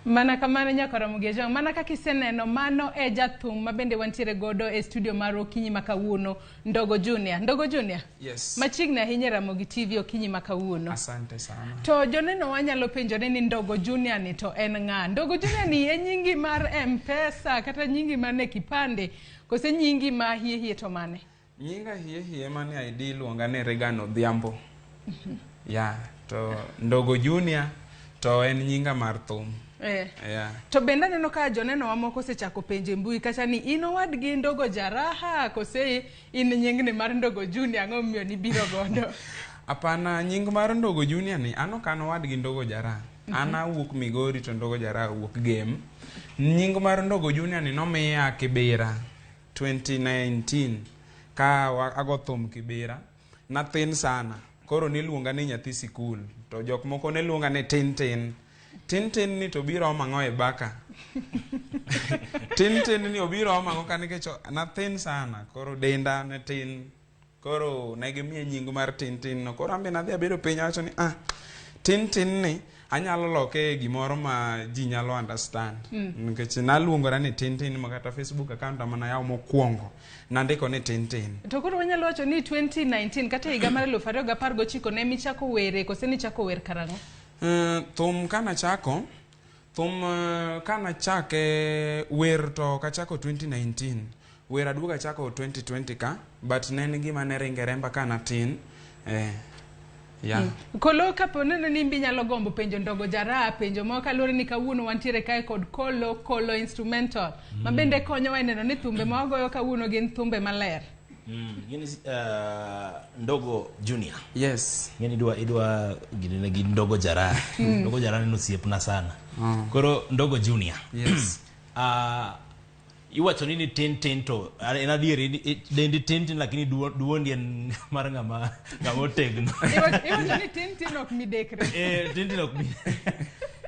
Mana kamano nyaka Ramogi jong mana kaka iseneno mano e jathum mabende wantiere godo e studio mar Okinyi makawuono Ndogo Junior. Ndogo Junior? Yes. Machiegni ahinya Ramogi TV Okinyi makawuono. Asante sana. To joneno wanyalo penjore ni Ndogo Junior ni to en ng'a? Ndogo Junior ni e nyingi mar M-Pesa kata nyingi mane kipande kose nyingi ma hie to mane? Nyinga hie mane ID luonga ne Regano Odhiambo. Ya, to Ndogo Junior to en nyinga mar thum. Yeah. To benda neno ka joneno wamoko sechako penje mbui kacha ni ino wadgi Ndogo Jaraha kose in nyingne mar Ndogo Junior ang'o miyo ni biro godo? Apana, nying mar Ndogo Junior ni ano kano wadgi Ndogo Jaraha. Ana wuok Migori to Ndogo Jaraha wuok Game. Nying mar Ndogo Junior ni nomiya Kibera 2019 ka ago thum Kibera. Nathin sana. Koro niluonga ni nyathi sikul. To jok moko ne luonga ni Tintin. Tintin ni to biro mango e baka. Tintin ni obiro mango kanikecho nathin sana. Koro denda ne tin. Koro negimiye nying mar Tintin no. Koro ambe nadhi abedo piny awacho ni Tintin ni anyalo loke gimoro ma ji nyalo understand. Nikech naluongora ni Tintin makata Facebook account amana yawo mokwongo. Nandiko ni Tintin. To koro wanyalo wacho ni 2019 kata higa mar 2019 ne michako were kose ni chako wer karang'o? Thum kana chako chake wer to kachako 2019 wer aduoga chako 2020 ka but ne gima ne ringeremba kana tin yeah. Kolo kapo neno ni mbi nyalo gombo penjo Ndogo Jaraha penjo mo kalore ni kawuono wantiere kae kod kolo instrumental mabende konyo wa neno ni thumbe ma wagoyo kawuono gin thumbe maler. Gini Ndogo Junior. Yes. Gini idwa gini Ndogo Jaraha. Ndogo Jaraha ni osiepna sana. Koro Ndogo Junior. Yes. Iwacho ni Tintin to en adieri dendi Tintin lakini duondi en mar ng'ama otegno. Iwacho ni Tintin ok midekre. Tintin ok mi.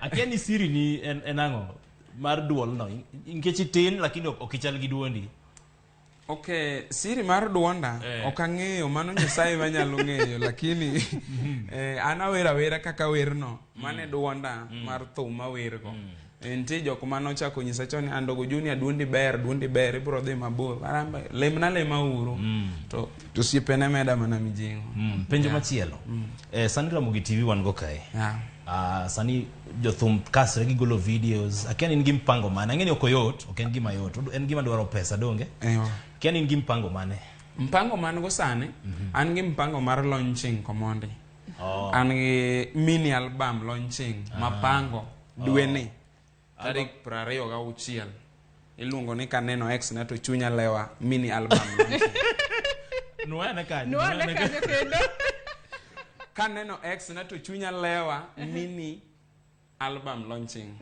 Akia ni siri ni enango mar duol no. Inkechi tin lakini okichal gi duondi. Okay, siri mar duonda ok ang'eyo, mano Nyasaye manyalo ng'eyo, lakini an awera kaka werno mane duonda mar thum mawergo. Nitie jok mane ochako nyisa chon ni Ndogo Junior duondi ber ibro dhi mabor. Lema uru. To osiepene meda mana mijingo. Penjo machielo. Sani Ramogi TV wan go kae. Sani jothum kasre gi golo videos. Akia in gi mpango mane? Ang'eni ok oyot, ok en gima yot. En gima dwaro pesa donge? Akia in gi mpango mane? Mpango man go sani, an gi mpango mar launching Komondi. An gi mini album launching mapango dweni tarik 26 iluongo ni Kaneno X na to chunya lewa mini album launching. Nuane kanyo kendo. Kaneno X na to chunya lewa mini album launching.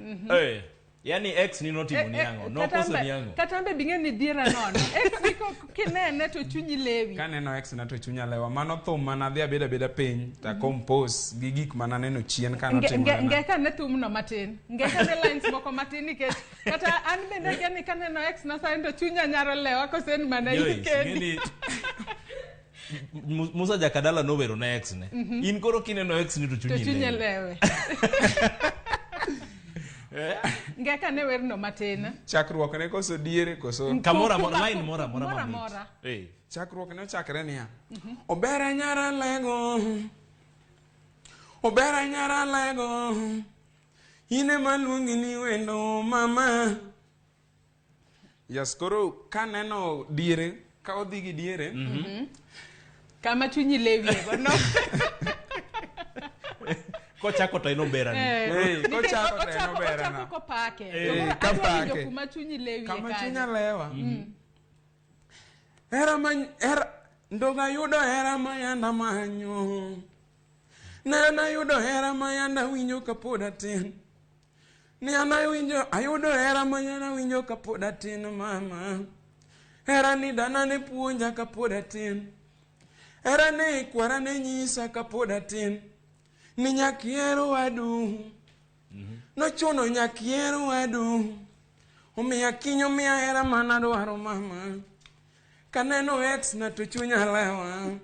Yani X ni notimo niango, no koso niango. Katambe bingeni dira nono. X niko kinene to chunyi lewi. Kaneno X na to chunya lewa, mano thum mana dhi abeda piny ta compose gi gik mana neno chien kana timo. Ngeka ne thum no matin. Ngeka ne lines moko matin nikech kata an bende gani Kaneno X na sa ndo chunya nyaro lewa kosen mana ikeni. Musa Jakadala no wero na X ne. In koro kineno X ni to chunyi lewe. Ngeka ne werno matin. Chakruok ne koso diere koso kamora line mora. Chakruok ne chakre niya. Obera nyara lego. Ine maluongi ni wendo mama. Koro kaneno diere, ka odhi gi diere. Kama chunyi lewi no. Kochako to ino bera ni. Kochako to ino bera na. Ko pake. Kapake. Kuma chunyi lewi. Kama chunya lewa. Era ndoga yudo era mayanda manyo. Nana yudo era mayanda winjo kapoda tin. Ni ana ayudo era mayanda winjo kapoda tin mama. Era ni dana ne puonja kapoda tin. Era ne kwara ne nyisa kapoda tin. Ni nyakiero wadu. No chuno nyakiero wadu. Omiya kinyo miya era mana dwaro mama. Kaneno X na to chunya lewa.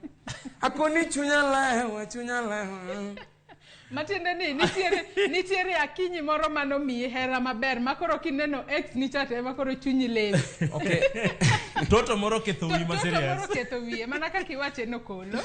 Akoni chunya lewa. Matiende ni nitiere akinyi moro mano mi hera maber makoro kineno X ni chate makoro chunyi lewi. Okay. Toto moro ketho wi ma serious. Toto moro ketho wi mana kaka iwache no kolo.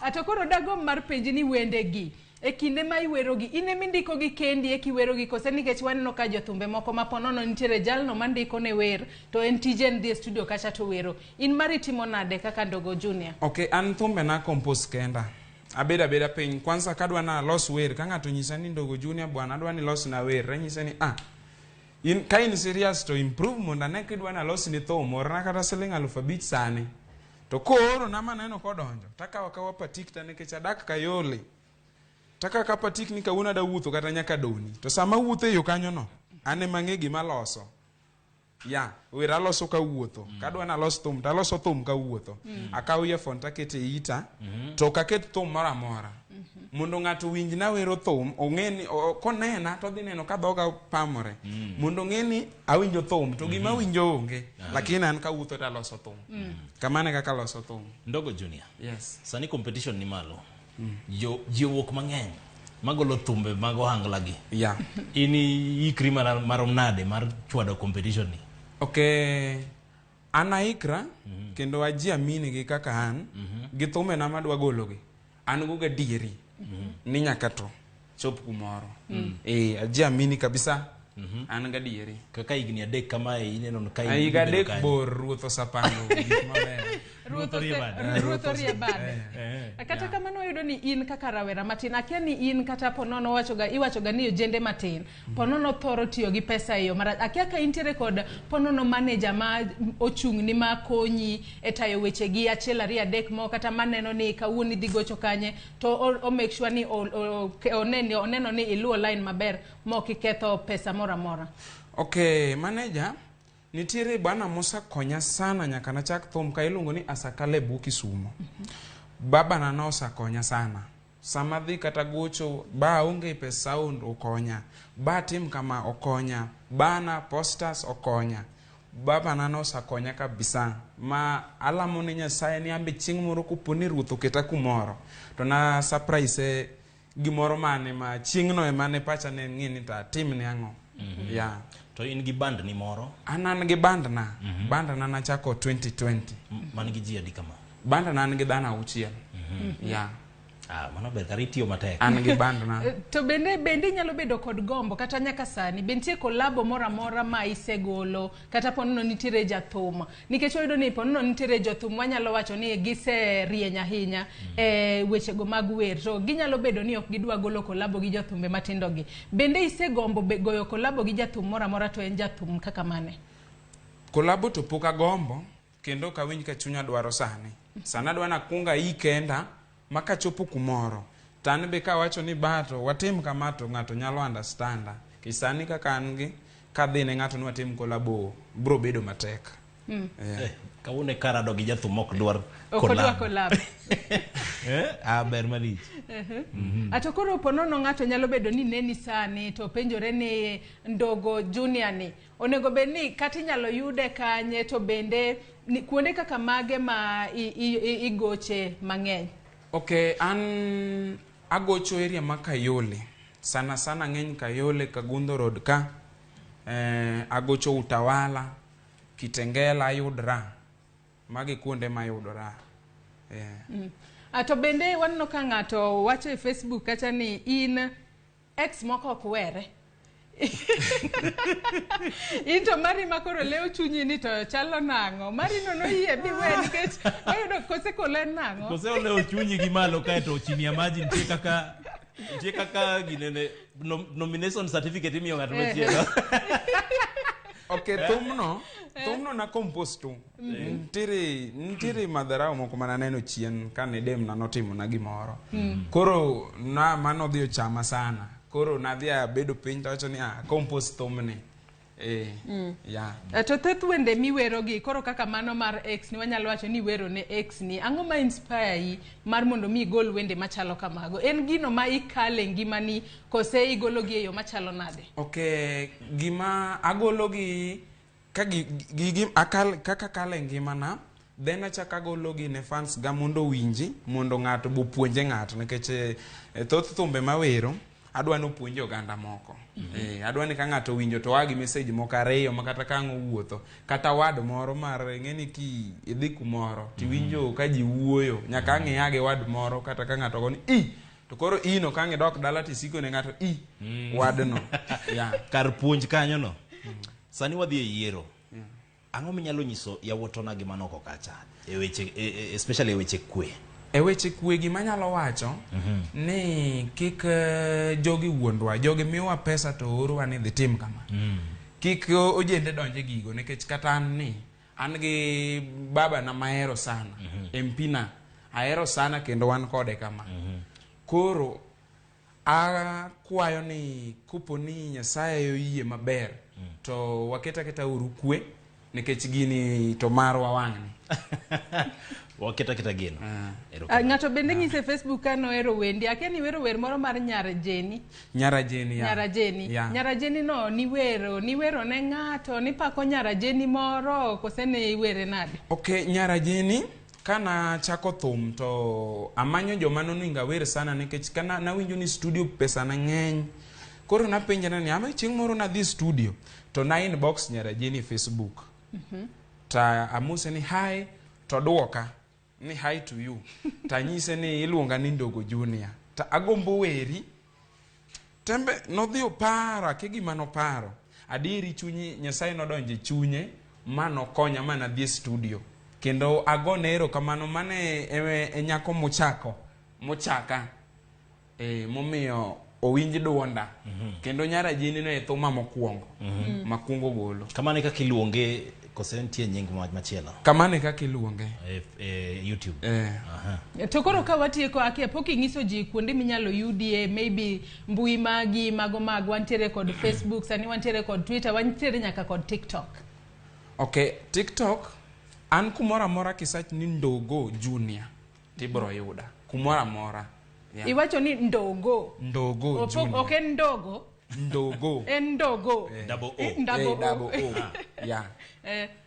Atokoro dago mar penji ni wende gi. E kinde ma iwerogi, ine mindiko gi kendi e kiwerogi kose nikech waneno ka jothumbe moko maponono nitiere jalno mandiko ne wer to en tijen dhi studio kacha to wero. In mari timo nade kaka Ndogo Junior? Okay, an thumbe na compose kenda. Abeda piny kwanza kadwa na los wer ka ngato nyisa ni Ndogo Junior bwana adwa ni los na wer ranyisa ni ka in serious to improve monda ne kidwa na los ni thum orna kata siling 5,000 sani to koro na maneno kodonjo taka wakawa patik ta nikech adak ka yole taka ka patik ni kawuna da wuotho kata nyaka doni to sama wuotho yo kanyo no ane mang'e gima loso wer aloso ka wuotho kadwa na los thum ta loso thum ka wuotho akaw earphone takete ita to kaket thum mara mora mondo ng'ato winj na wero thum ong'eni konena to dhi neno ka dhoga pamore mondo ng'eni awinjo thum to gima winjo onge lakini an ka wuotho ta loso thum kamane kaka loso thum. Ndogo Junior, yes, sani competition ni malo. Jiwuok mang'eny magolo thumbe mag ohangla gi. Ini ikri marom nade mar chwado competition ni? Okay, ana ikra kendo ajiamini gi kaka an gi thumbe na madwa golo gi an go ga dieri ni nyaka to chop kumoro ajiamini kabisa an ga dieri kaka igni adek kama ineno kai ai ga dek bor ruotho sapango gik maber ruotho riebade. Kata kamano yudo ni in kaka rawera matin akia ni in kata ponono iwachoga ni ojende matin ponono thoro tiyo gi pesa iyo mara akia ka intiere kod ponono manager ma ochung ni ma konyi e tayo weche gi achiel ari adek mo kata maneno ni kawuoni dhi gocho kanye to o make sure ni oneno ni iluo line maber mo kiketho pesa mora. Okay, manager nitiere bwana Musa konya sana nyaka nachak thum ka iluongo ni Asakale Buki Sumo. Baba na nosa konya sana. sama dhi kata gocho ba onge pes sound okonya, ba tim kama okonya, bana posters okonya, baba nano sakonya kabisa. Ma alamo ni Nyasaye ni ambe chieng' moro kuponi Ruoth oketa kumoro to na surprise gimoro mane ma chieng' no emane pacha ne ng'ini ta tim ne ang'o. Yeah. To in gi band ni moro? Anan gi band na. Band na nachako 2020. Man gi ji adi kama? Band na an gi dhano 6. Yeah. Mano ber kari tiyo matek. An gi band na. To bende nyalo bedo kod gombo kata nyaka sani bentie kolabo mora mora ma isegolo kata ponono nitiere jathum nikech oyudo ni ponono nitiere jothum wanyalo wacho ni gise rieny ahinya weche go mag wer to ginyalo bedo ni ok gidwa golo kolabo gi jothumbe matindo gi. Bende isegombo goyo kolabo gi jathum mora mora to en jathum kaka mane? Kolabo to poka gombo kendo kawinj ka chunya dwaro sani. Sana dwana kunga ikenda maka chopo kumoro. Tan be ka wacho ni bato watim kama to ng'ato nyalo understand. Kisani kaka angi kadhine ng'ato ni watim kolabo bro bedo matek. Kawune karado gi jathum mok dwar kolabo. Ber malich. Atokoro ponono ng'ato nyalo bedo ni neni sani to penjore ni Ndogo Junior ni onego bed ni kati nyalo yude kanye to bende kuonde kaka mage ma igoche mang'eny. Okay, an agocho area ma Kayole. Sana ng'eny Kayole, Kagundo Road ka. Agocho Utawala, Kitengela ayudra. Magi kuonde ma ayudra. To bende wanno ka ng'ato wacho e Facebook kata ni in ex moko ok were. Into mari makoro leo chunyi ni to chalo nang'o. Mari no yie biwe nikech oyudo kose kole nang'o. Kose leo chunyi gi malo kae to chini ya maji nitie kaka ginene nomination certificate imiyo ng'ato machielo. Okay, thumno na compose tu. Nitiri madharau moko mana neno chien kane dem na notimo na gimoro. Koro na mano dhi ochama sana. Koro nadhia bedo piny to wacho ni compose thumni. To thoth wende miwero gi koro kaka mano mar X ni wanyalo wacho ni wero ne X ni ang'o ma inspire yi mar mondo mi igol wende machalo kamago? En gino ma ikale ngimani kose igolo gi e yo machalo nade? Okay, gima agolo gi kaka kale ngimana then achaka golo gi ne fans ga mondo winji mondo ng'ato bo puonje ng'ato nikech thoth thumbe mawero adwa no puonjo oganda moko. Adwa ni ka ng'ato winjo to wagi message moko ariyo makata ka wuotho kata wad moro mar ng'eni ki idhi kumoro ti winjo ka ji wuoyo nyaka ng'iyage wad moro kata ka ng'ato goni to koro ino ka ng'idok dala ti siko ne ng'ato wadno. Kar puonj kanyo no. Sani wadhi e yiero. Ang'o minyalo nyiso yawuotona gi manoko kacha e weche especially e weche kwe? E weche kwe gima nyalo wacho ni kik jogi wuondwa, jogi miyowa pesa to oro ni dhi tim kama. Kik ojende donje gigo nikech kata an gi baba na mahero sana. MP na ahero sana kendo wan kode kama. Koro akwayo ni kuponi Nyasaye oyie maber to waketa uru kwe nikech gini to marwa wang'ni. Waketa gino. Ng'ato bende ng'ise Facebook kano ero wendi akeni wero wer moro mar Nyara Jeni. Nyara Jeni. Nyara Jeni no ni wero ne ng'ato ni pako Nyara Jeni moro kose ne iwere nade? Okay, Nyara Jeni kana chako thum to amanyo joma noninga wer sana nikech kana nawinjo ni studio pesa na ng'eny. Koro napenjana ni ama chieng' moro na dhi studio to na inbox Nyara Jeni Facebook. Ta amuse ni hi to duoka ni hi to you. Ta nyise ni iluonga ni Ndogo Junior. Ta agombo weri. Tembe nodhi opara ke gima noparo. Adiri chunyi Nyasaye nodonje chunye mano konya mana dhi studio. Kendo agone erokamano mane nyako mochaka momiyo owinj duonda. Kendo Nyara Jeni no e thuma mokwongo makungo golo. Kamane kaka iluonge kose nitie nying machielo? Kamane kaka iluonge YouTube. To koro ka watieko akia pok ing'iso ji kuonde minyalo yudie maybe mbui magi mago mag wantiere kod Facebook sani wantiere kod Twitter wantiere nyaka kod TikTok. Okay, TikTok an kumora mora kisach ni Ndogo Junior tibro yuda kumora mora. Iwacho ni Ndogo. Ndogo Junior. Ok en Ndogo. Ndogo. En Ndogo. Double O. Double O. Yeah.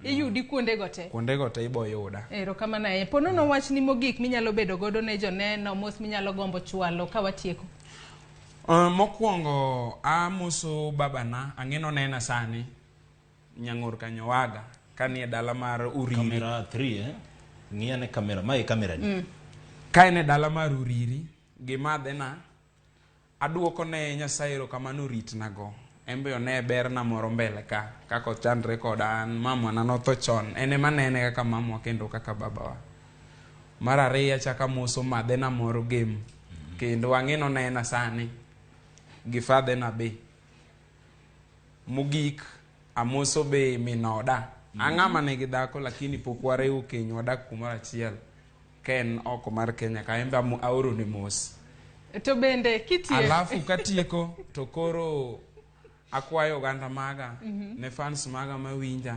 Iyudi kuonde gote. Kuonde gote ibo yuda. Erokamano. Ponono wach ni mogik minyalo bedo godo ne joneno mos minyalo gombo chwalo ka watieko. Mokwongo amuso babana ang'eno nena sani nyang'ur kanyowaga kanie dala mar Uriri. Kamera 3 ng'iane kamera mae kamera ni. Kaine dala mar Uriri gimadhena aduoko ne Nyasaye erokamano ritnago. Embe ne berna moro mbele ka kako chandre koda an mamwa na notho chon ene manene kaka mamwa kendo kaka babawa. Mar ariyo chaka muso madhena moro game kendo ang'eno nena sani gi fadhena be. Mogik amuso be minoda ang'ama ne gidhako lakini pok warew keny wadak kumoro achiel ken oko mar Kenya ka embe aoro ne mos. To bende kitie alafu katieko to koro akwayo oganda maga ne fans maga mawinja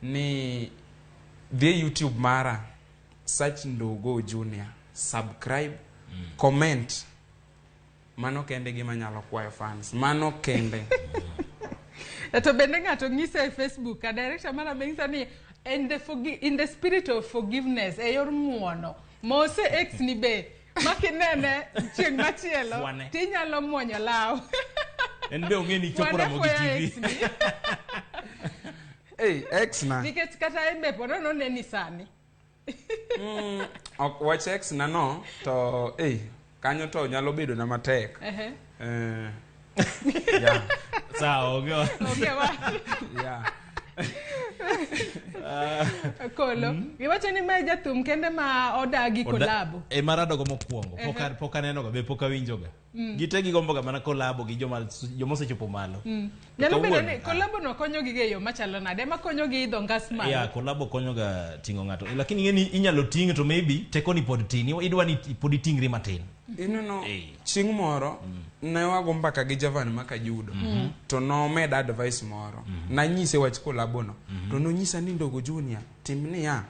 ni dhi YouTube mara search Ndogo Junior, subscribe, comment. Mano kende gima nyalo kwayo fans. Mano kende. To bende ng'ato ng'ise e Facebook ka director mana bengisa ni in the spirit of forgiveness yor muono mose ex ni be makinene chieng machielo tinyalo muonyo law. En be ong'eni chopo Ramogi TV. Ex na. Nikech kata embe ponono ne ni sani. Ok wach ex na no to kanyo to nyalo bedo na matek. Yeah. Sawa, okay. Yeah. Kolo. Iwacho ni ma jathum kende ma odagi kolabo. Maradogo mokwongo. Poka neno ga be poka winjoga. Gitegi gomboga mana kolabo gi jomosechopo malo. Nyalo bedo ni kolabo no konyo gi geyo machalo nade ma konyo gi idho ngas malo. Yeah, kolabo konyo ga tingo ng'ato. Lakini ngeni inyalo ting to maybe teko ni pod tin. Idwa ni pod tingri matin. Ineno ching moro ne wago mbaka gi Javan maka judo to no med advice moro na nyise wach kolabo no to no nyisa ni Ndogo Junior timni ya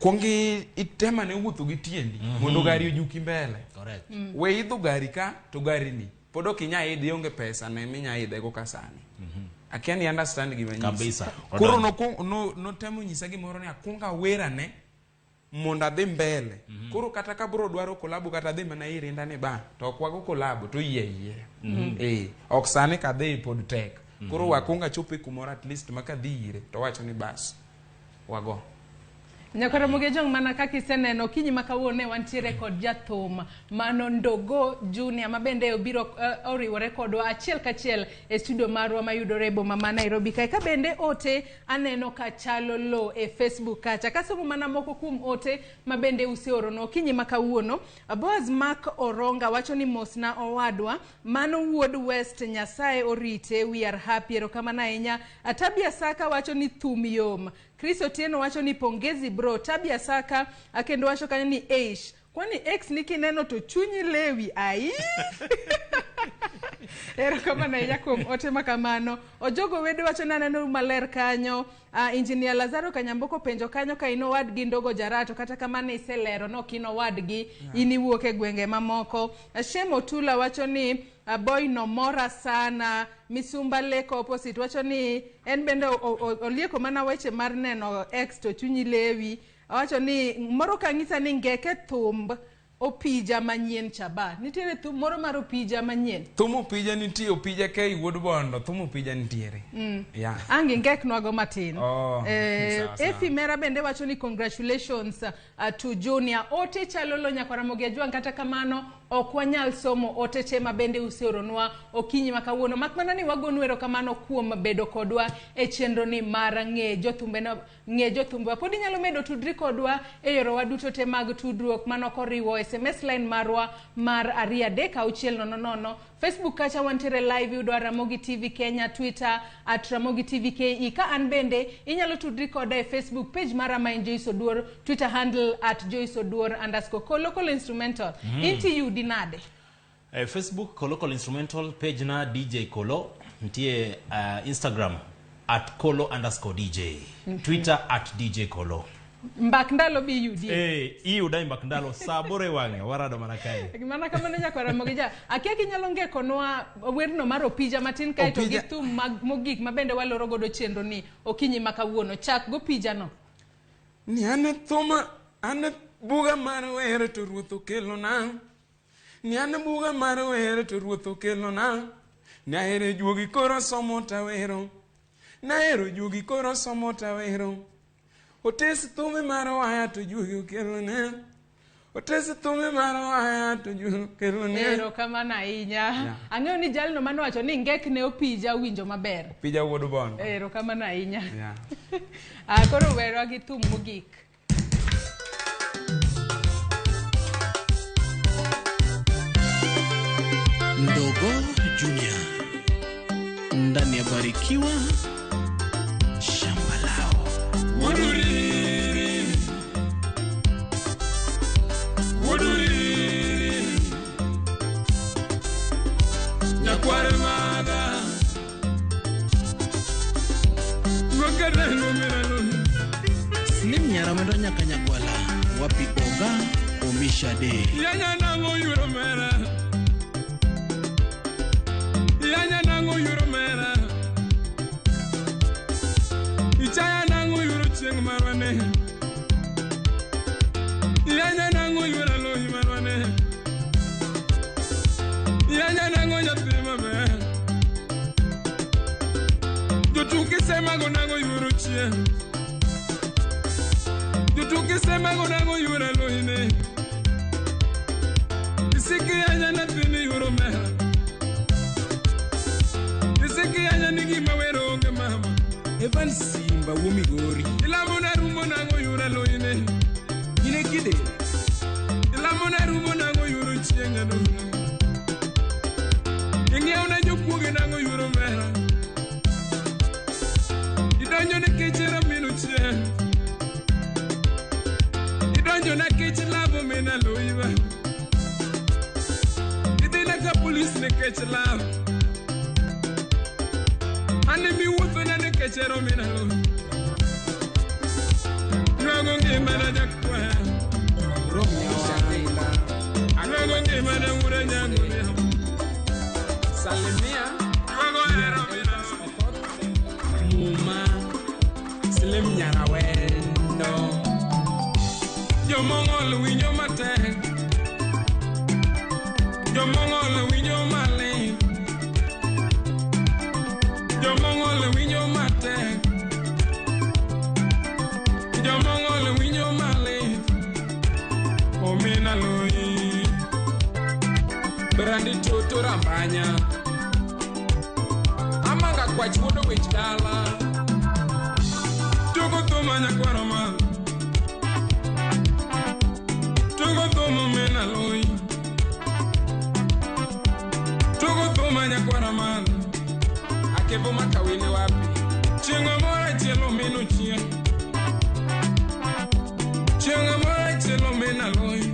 kongi itema ne wuotho gi tiendi mondo gari ojuki mbele. Correct. We idho gari ka to gari ni podo kinya idhi onge pesa ne minya idhe go kasani. I can understand gima nyisa kabisa. Kuro no temo nyisa gimoro ni akunga wera ne monda dhi mbele. Kuro kata ka bro dwaro kolabo kata dhi mana iri ndani ba to okwago kolabo to yie. Ok sani ka dhi pod tek. Kuro wakunga chope kumoro at least maka dhi ire to wacho ni bas wago. Nyakara Ramogi jong mana kaki seneno kinyi makawone wantiere kod jathum mano Ndogo Junior mabende obiro oriwore kodwa achiel kachiel e studio marwa mayudore boma ma Nairobi kae ka bende ote aneno ka chalo lo e Facebook kacha kasomo mana moko kuom ote mabende useorono kinyi makawuono. Boaz Mark Oronga wacho ni mosna owadwa mano Wood West Nyasaye orite we are happy erokamano ahinya. Tabia Saka wacho ni thum yom. Chris Otieno wacho ni pongezi bro. Tabia Saka akendo wacho kanyo ni eish. Kwani ex niki neno to chunyi lewi ai. Erokamano ahinya kuom ote makamano. Ojogo Wede wacho ni aneno maler kanyo. Engineer Lazaro Kanyamboko penjo kanyo ka ino wadgi Ndogo Jarato kata kamano iselero no kino wadgi ini wuok e gwenge mamoko. Shemo Tula wacho ni boy no mora sana. Misumba Leko opposite wacho ni en bende olieko mana weche mar neno ex to chunyi lewi. Wacho ni moro kang'isa ni ngeke thumb opija manyien chaba. Nitiere thum moro mar opija manyien. Thum opija nitie opija ke Wuod Bondo thum opija nitiere. Yeah. Angi ngek nwago matin. Efi Mera bende wacho ni congratulations to Junior. Ote chalolo Nyakara Ramogi ajwang kata kamano ok wanyal somo ote te mabende useoronwa okinyi makawuono makmana ni wagonu erokamano kuom bedo kodwa e chenro ni mar ng'e Jothumbewa. Pod inyalo medo tudri kodwa e yorowa duto te mag tudruok mano koriwo SMS line marwa mar 236000. Facebook kacha wantiere live yudo Ramogi TV Kenya, Twitter @Ramogi TV KE. Ka an bende inyalo tudri koda e Facebook page mara ma Joyce Oduor, Twitter handle @JoyceOduor_ local instrumental. Inti yudi nade? Facebook Local Instrumental page na DJ Kolo. Ntie Instagram @Kolo_DJ. Twitter @DJ Kolo. Mbak ndalo bi yudi. Iyuda mbak ndalo sabore wange warado mana kae. Mana kamano nyako Ramogi ja. Akia kinyalo ngeko noa werno mar opija matin kae to gitu mogik mabende waloro godo chenro ni okinyi makawuono. Chak go pija no. Ni ane thuma ane buga mar were to ruoth okelo na. Ni ane buga mar were to ruoth okelo na. Na ere juogi koro somo tawero. Na ere juogi koro somo tawero. Otesi thume mar waya to juogi okelo na. Otesi thume mar waya to juogi okelo na. Ero kamano ahinya. Ang'eyo ni jalno mano wacho ni ngek ne opija winjo maber. Opija wuod bondo. Ero kamano ahinya. Koro wero gi thum mogik. Ndogo Junior ndani ya Barikiwa shamba lao. Woduriri Nyakware mada Mwakareno miraloni Slim Nyaramendo nyaka Nyakwala wapi oga omisha de Yanya nango yuro mera Yanya nango yuro mera Ichaya nango yuro chieng marwane Yanya nango yuro lohi marwane Yanya nango nyathima me Jotuki sema go nango yuro chieng Jotuki sema go nango yuro lohi ne Isiki yanya nathini yuro mera Isiki yanya nigi mawero onge mama Evan Simba Wumigori Ilamona rumo nango yura loine Ine kide Ilamona rumo nango yuro chienga no Inge una nyokuge nango yuro mera Idonyo ne kechera minu chien Idonyo na keche labo mena loiva Idina ka police ne keche labo Ane mi wuto na ne kechero mena loiva Ndogo ngimana jakwa Ndogo ngimana ure nyangu Salimia Ndogo ero mina Muma Slim Nyarawendo Jomongol winyo matek Jomongol winyo male Jomongol winyo matek Jomongol winyo male Omina loyi Brandi toto rambanya Amanga kwa chwodo wich dala Tugo thuma nyakwaro mal Tugo thuma mena loyi Tugo thuma nyakwaro mal Akevo makawini wapi Chingo mora chelo minu chien Chingo mora chelo mena loyi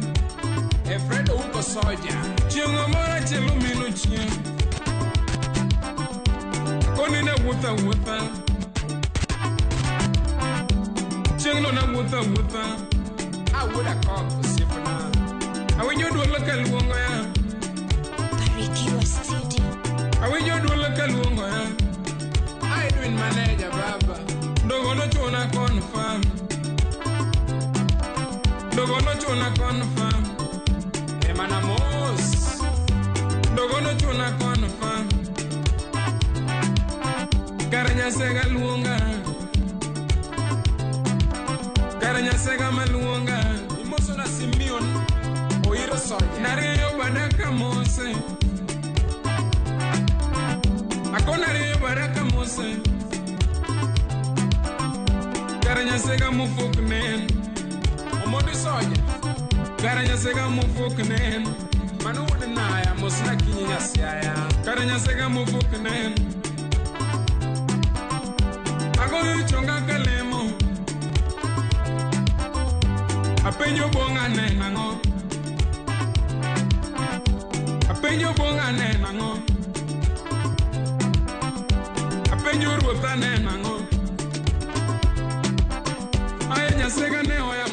Efredo uko soja Chingo mora chelo minu chien Koni na wuta wuta Chingo na wuta Awuda koko sifuna Awinyo duwala kaluongo ya Barikiwa Studio Awinyo duwala kaluongo ya I do in manager baba Ndogo no chuna confirm Ndogo no chuna confirm Emana mos Ndogo no chuna confirm Karanya sega luonga Karanya sega maluonga Imoso na Simeon Oiro soja Nariyo badaka mose Ako nariyo badaka mose Karanya sega mufuk nen Omodi soja Karanya sega mufuk nen Manu udinaya mosna kinyinya siaya Karanya sega mufuk nen Agoyo chonga kalemo Apenyo bonga nenango Apenyo bonga nenango Apenyo ruota nenango Ae nyasega ne oya